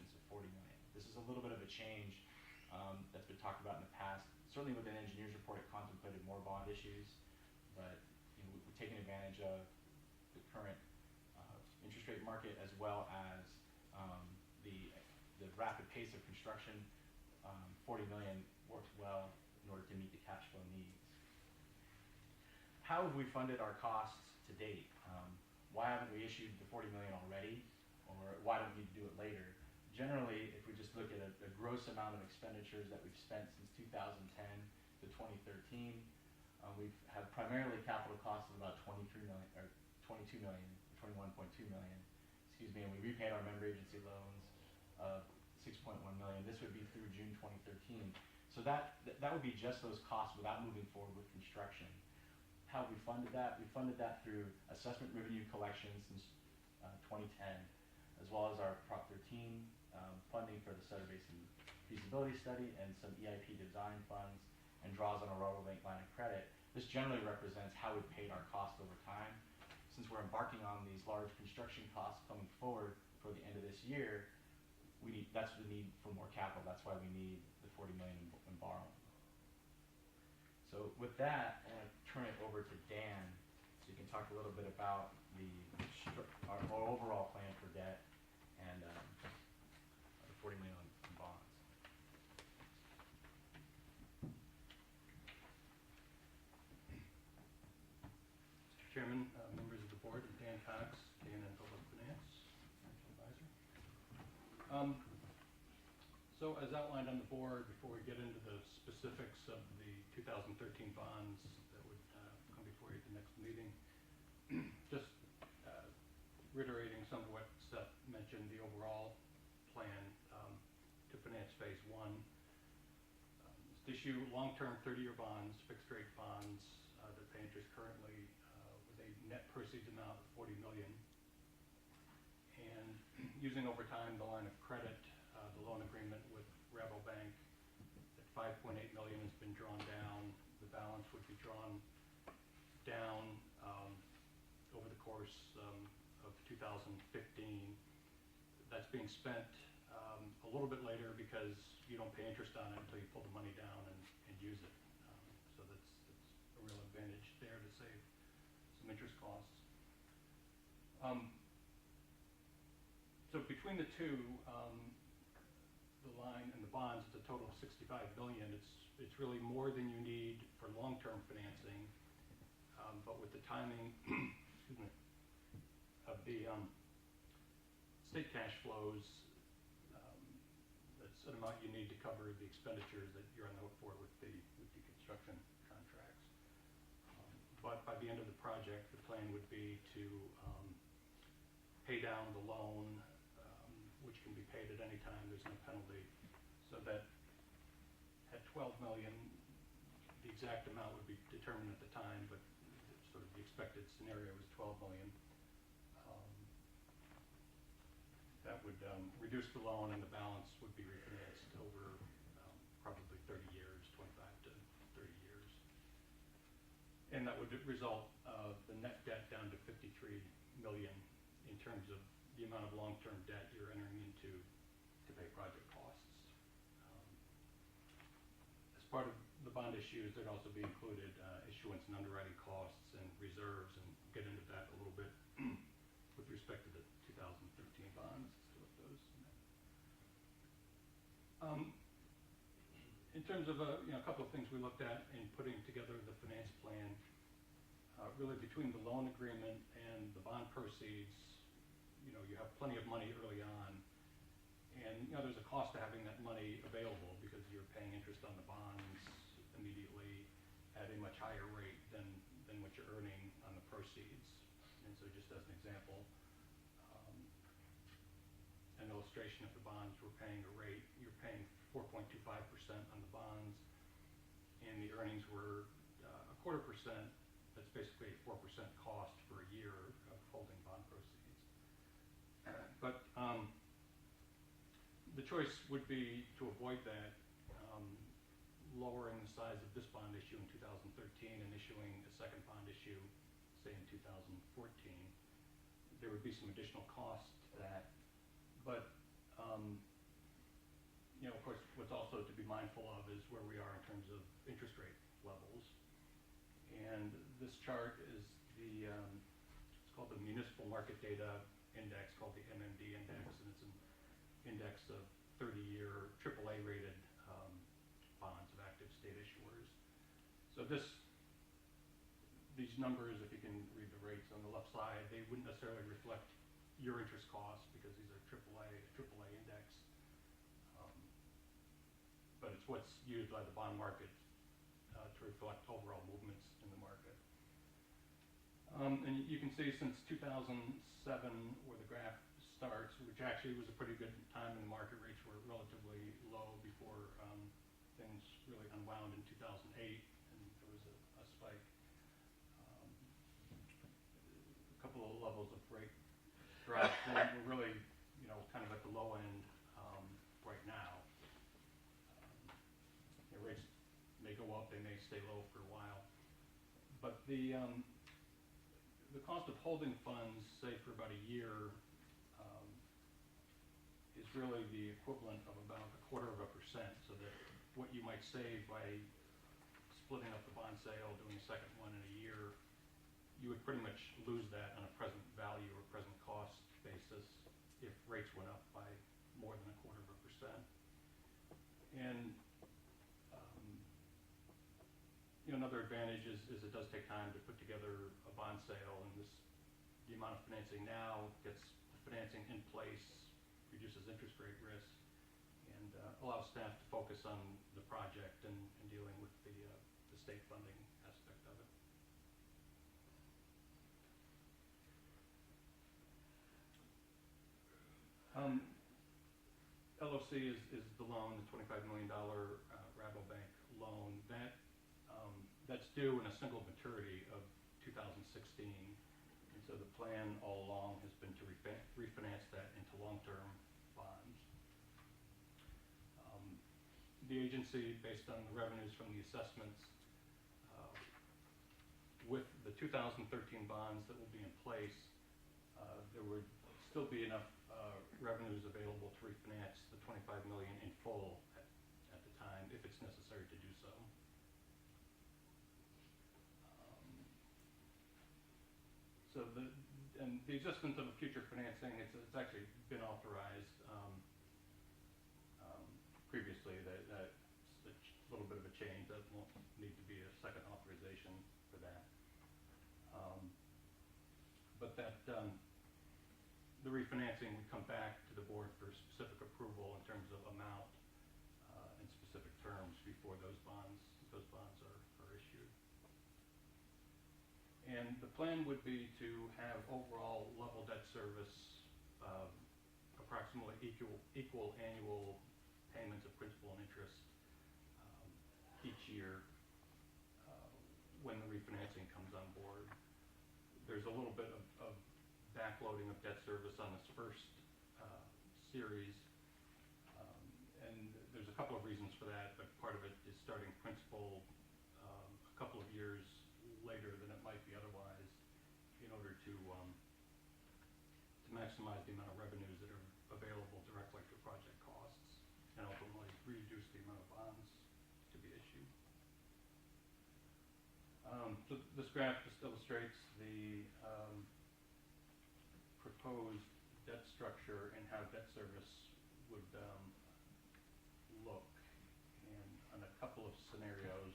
issuance of 40 million. This is a little bit of a change that's been talked about in the past. Certainly with an engineer's report, it contemplated more bond issues, but we're taking advantage of the current interest rate market as well as the rapid pace of construction. 40 million works well in order to meet the cash flow needs. How have we funded our costs to date? Why haven't we issued the 40 million already? Or why don't we do it later? Generally, if we just look at a gross amount of expenditures that we've spent since 2010 to 2013, we've had primarily capital costs of about 23 million, or 22 million, 21.2 million, excuse me, and we repaid our member agency loans of 6.1 million. This would be through June 2013. So that would be just those costs without moving forward with construction. How have we funded that? We funded that through assessment revenue collections since 2010, as well as our Prop 13 funding for the Sutter Basin feasibility study and some EIP design funds and draws on a Railroad Bank line of credit. This generally represents how we've paid our costs over time. Since we're embarking on these large construction costs coming forward for the end of this year, that's the need for more capital. That's why we need the 40 million in borrowing. So with that, I want to turn it over to Dan so you can talk a little bit about our overall plan for debt and the 40 million in bonds. Mr. Chairman, members of the board, I'm Dan Cox, K&N Public Finance, Financial Advisor. So as outlined on the board, before we get into the specifics of the 2013 bonds that would come before you at the next meeting, just reiterating some of what Seth mentioned, the overall plan to finance phase one. Is to issue long-term 30-year bonds, fixed-rate bonds that pay interest currently with a net proceeds amount of 40 million. And using over time the line of credit, the loan agreement with Railroad Bank at 5.8 million has been drawn down. The balance would be drawn down over the course of 2015. That's being spent a little bit later because you don't pay interest on it until you pull the money down and use it. So that's a real advantage there to save some interest costs. So between the two, the line and the bonds, it's a total of 65 million. It's really more than you need for long-term financing, but with the timing excuse me, of the state cash flows, that's an amount you need to cover the expenditures that you're on the hook for with the construction contracts. But by the end of the project, the plan would be to pay down the loan, which can be paid at any time. There's no penalty. So that at 12 million, the exact amount would be determined at the time, but sort of the expected scenario is 12 million. That would reduce the loan, and the balance would be refinanced over probably 30 years, 25 to 30 years. And that would result the net debt down to 53 million in terms of the amount of long-term debt you're entering into to pay project costs. As part of the bond issues, there'd also be included issuance and underwriting costs and reserves, and get into that a little bit with respect to the 2013 bonds. In terms of a couple of things we looked at in putting together the finance plan, really between the loan agreement and the bond proceeds, you have plenty of money early on, and there's a cost to having that money available because you're paying interest on the bonds immediately at a much higher rate than what you're earning on the proceeds. And so just as an example, an illustration of the bonds, we're paying a rate, you're paying 4.25% on the bonds, and the earnings were 0.25%. That's basically a 4% cost for a year of holding bond proceeds. But the choice would be to avoid that, lowering the size of this bond issue in 2013 and issuing a second bond issue, say in 2014. There would be some additional cost to that, but what's also to be mindful of is where we are in terms of interest rate levels. And this chart is it's called the Municipal Market Data Index, called the MMD Index, and it's an index of 30-year AAA rated bonds of active state issuers. So these numbers, if you can read the rates on the left side, they wouldn't necessarily reflect your interest costs because these are AAA index. But it's what's used by the bond market to reflect overall movements in the market. And you can see since 2007, where the graph starts, which actually was a pretty good time in the market, rates were relatively low before things really unwound in 2008, and there was a spike. A couple of levels of rate drops, and we're really, kind of at the low end right now. Rates may go up, they may stay low for a while, but the cost of holding funds, say for about a year, is really the equivalent of about 0.25%. So that what you might save by splitting up the bond sale, doing a second one in a year, you would pretty much lose that on a present value or present cost basis if rates went up by more than 0.25%. And another advantage is it does take time to put together a bond sale, and the amount of financing now gets the financing in place, reduces interest rate risk, and allows staff to focus on the project and dealing with the state funding aspect of it. LOC is the loan, the $25 million Rabobank loan. That's due in a single maturity of 2016, and so the plan all along has been to refinance that into long-term bonds. The agency, based on the revenues from the assessments, with the 2013 bonds that will be in place, there would still be enough revenues available to refinance the $25 million in full at the time, if it's necessary to do so. And the existence of a future financing, it's actually been authorized previously. That's a little bit of a change. That won't need to be a second authorization for that. But the refinancing would come back to the board for specific approval in terms of amount and specific terms before those bonds are issued. And the plan would be to have overall level debt service approximately equal annual payments of principal and interest each year when the refinancing comes on board. There's a little bit of backloading of debt service on this first series, and there's a couple of reasons for that, but part of it is starting principal a couple of years later than it might be otherwise, in order to maximize the amount of revenues that are available directly for project costs, and ultimately reduce the amount of bonds to be issued. So this graph just illustrates the proposed debt structure and how debt service would look. And on a couple of scenarios,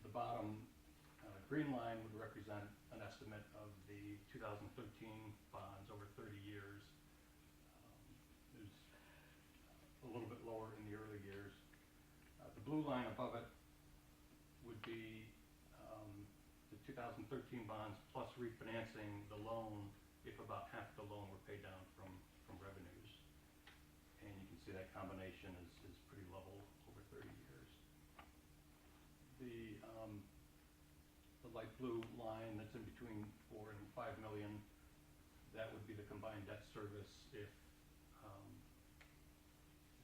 the bottom green line would represent an estimate of the 2013 bonds over 30 years. There's a little bit lower in the early years. The blue line above it would be the 2013 bonds plus refinancing the loan if about half the loan were paid down from revenues. And you can see that combination is pretty level over 30 years. The light blue line that's in between 4 and 5 million, that would be the combined debt service if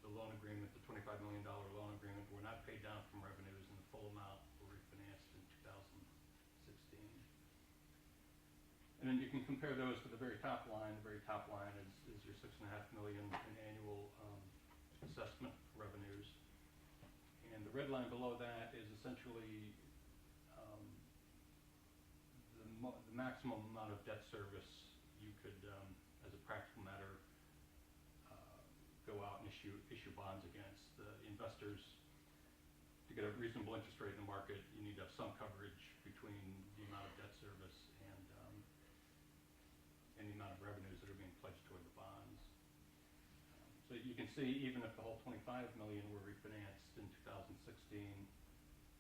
the loan agreement, the $25 million loan agreement, were not paid down from revenues and the full amount were refinanced in 2016. And then you can compare those to the very top line. The very top line is your $6.5 million in annual assessment revenues. And the red line below that is essentially um, the maximum amount of debt service you could, as a practical matter, go out and issue bonds against. The investors, to get a reasonable interest rate in the market, you need to have some coverage between the amount of debt service and the amount of revenues that are being pledged toward the bonds. So you can see, even if the whole $25 million were refinanced in 2016,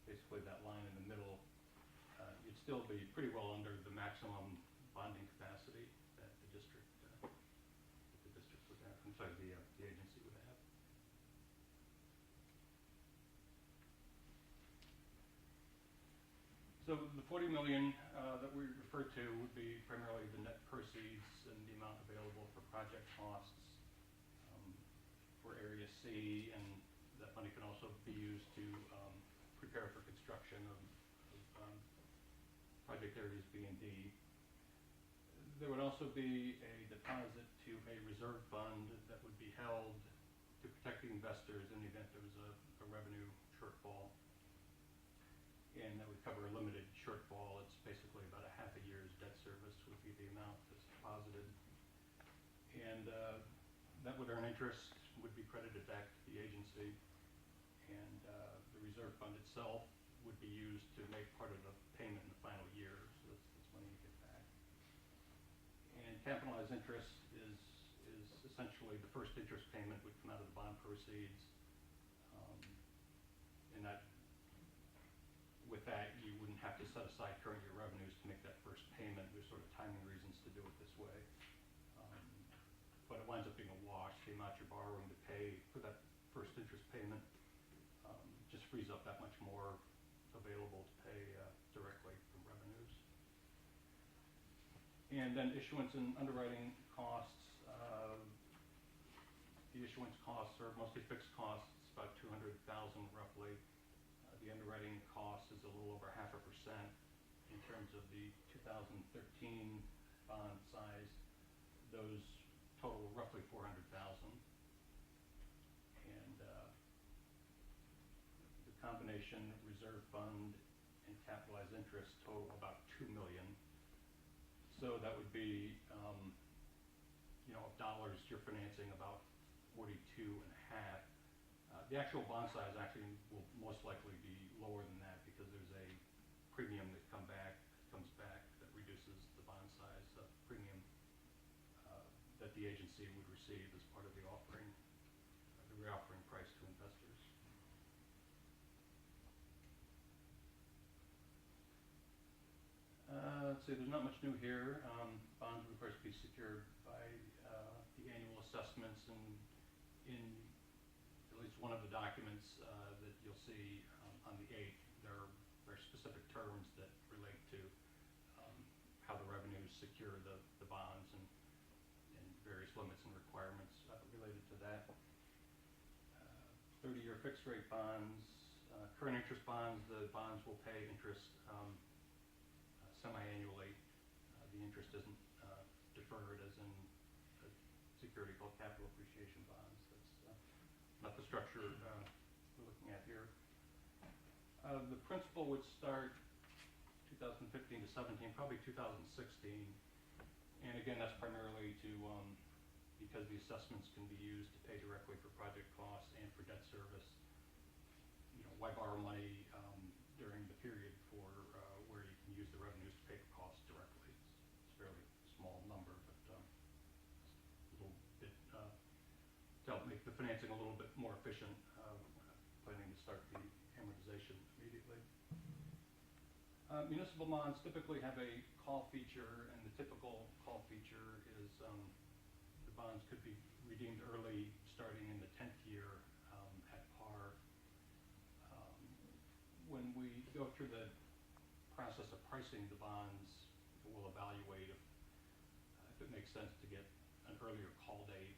basically that line in the middle, you'd still be pretty well under the maximum bonding capacity that the district would have. I'm sorry, the agency would have. So the $40 million that we referred to would be primarily the net proceeds and the amount available for project costs for Area C, and that money can also be used to prepare for construction of project areas B and D. There would also be a deposit to a reserve fund that would be held to protect the investors in the event there was a revenue shortfall. And that would cover a limited shortfall. It's basically about a half a year's debt service would be the amount that's deposited. And that would earn interest, would be credited back to the agency. And the reserve fund itself would be used to make part of the payment in the final year. So that's money you get back. And capitalized interest is essentially the first interest payment would come out of the bond proceeds. And that, with that, you wouldn't have to set aside current year revenues to make that first payment. There's sort of timing reasons to do it this way. But it winds up being a wash. The amount you're borrowing to pay for that first interest payment just frees up that much more available to pay directly from revenues. And then issuance and underwriting costs. The issuance costs are mostly fixed costs, about $200,000 roughly. The underwriting cost is a little over 0.5% in terms of the 2013 bond size. Those total roughly $400,000. And the combination reserve fund and capitalized interest total about $2 million. So that would be, of dollars, you're financing about 42.5. The actual bond size actually will most likely be lower than that because there's a premium that comes back that reduces the bond size premium that the agency would receive as part of the offering, the reoffering price to investors. Let's see, there's not much new here. Bonds would, of course, be secured by the annual assessments, and in at least one of the documents that you'll see on the 8th, there are very specific terms that relate to how the revenues secure the bonds and various limits and requirements related to that. 30-year fixed rate bonds, current interest bonds, the bonds will pay interest semi-annually. The interest isn't deferred as in a security called capital appreciation bonds. That's not the structure we're looking at here. The principal would start 2015 to 17, probably 2016. And again, that's primarily to because the assessments can be used to pay directly for project costs and for debt service. Why borrow money during the period for where you can use the revenues to pay for costs directly? It's a fairly small number, but a little bit to help make the financing a little bit more efficient. Planning to start the amortization immediately. Municipal bonds typically have a call feature, and the typical call feature is the bonds could be redeemed early, starting in the 10th year at par. When we go through the process of pricing the bonds, we'll evaluate if it makes sense to get an earlier call date